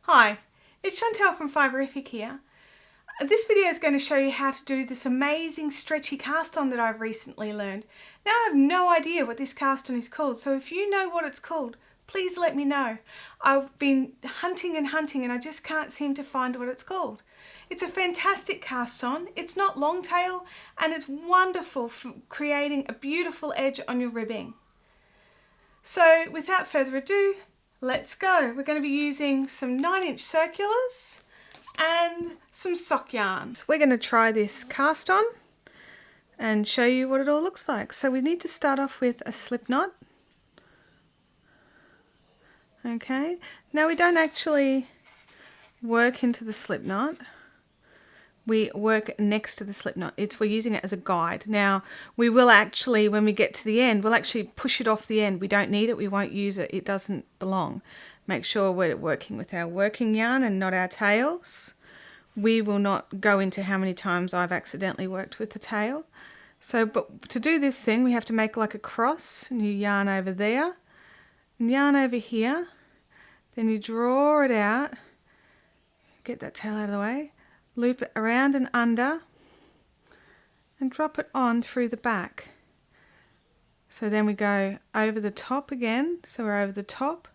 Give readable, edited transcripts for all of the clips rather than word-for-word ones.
Hi, it's Chantel from Fiberific here. This video is going to show you how to do this amazing stretchy cast on that I've recently learned. Now I have no idea what this cast on is called, so if you know what it's called, please let me know. I've been hunting and I just can't seem to find what it's called. It's a fantastic cast on, it's not long tail, and it's wonderful for creating a beautiful edge on your ribbing. So without further ado, let's go. We're going to be using some 9-inch circulars and some sock yarns. We're going to try this cast on and show you what it all looks like. So we need to start off with a slip knot. Okay, now we don't actually work into the slip knot. We work next to the slip knot. We're using it as a guide. Now we will actually, when we get to the end, we'll actually push it off the end. We don't need it, we won't use it, it doesn't belong. Make sure we're working with our working yarn and not our tails. We will not go into how many times I've accidentally worked with the tail. So, but to do this thing, we have to make like a cross, and you yarn over there, and yarn over here, then you draw it out, get that tail out of the way, loop it around and under and drop it on through the back. So then we go over the top again, so we're over the top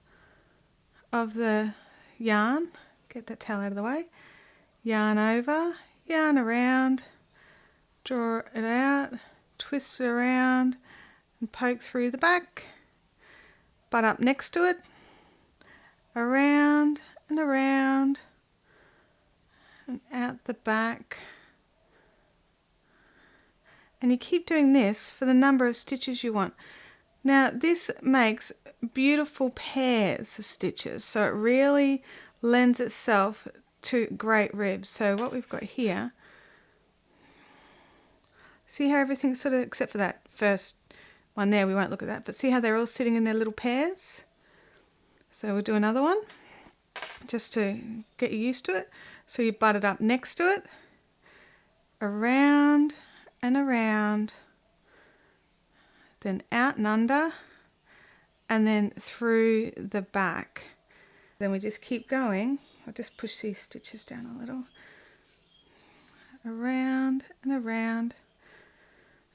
of the yarn, get that tail out of the way, yarn over, yarn around, draw it out, twist it around and poke through the back, butt up next to it, around and around and out the back, and you keep doing this for the number of stitches you want. Now this makes beautiful pairs of stitches, so it really lends itself to great ribs. So what we've got here, see how everything's sort of, except for that first one there, we won't look at that, but see how they're all sitting in their little pairs? So we'll do another one just to get you used to it. So you butt it up next to it, around and around, then out and under, and then through the back. Then we just keep going. I'll just push these stitches down a little. Around and around.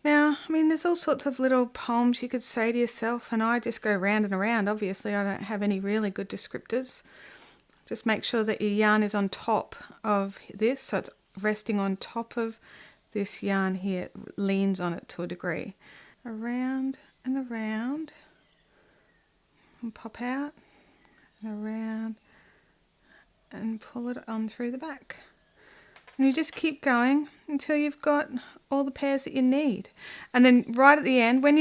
Now, I mean, there's all sorts of little poems you could say to yourself, and I just go round and around. Obviously, I don't have any really good descriptors. Just make sure that your yarn is on top of this, so it's resting on top of this yarn here. It leans on it to a degree. Around and around, and pop out, and around, and pull it on through the back. And you just keep going until you've got all the pairs that you need. And then right at the end, when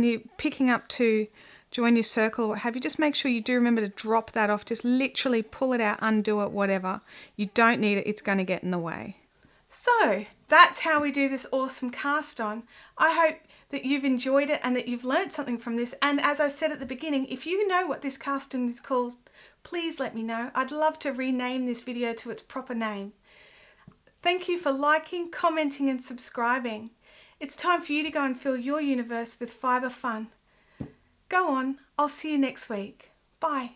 you're picking up to join your circle or what have you, just make sure you do remember to drop that off. Just literally pull it out, undo it, whatever. You don't need it, it's going to get in the way. So that's how we do this awesome cast on. I hope that you've enjoyed it and that you've learned something from this. And as I said at the beginning, if you know what this cast on is called, please let me know. I'd love to rename this video to its proper name. Thank you for liking, commenting and subscribing. It's time for you to go and fill your universe with fibre fun. Go on, I'll see you next week. Bye.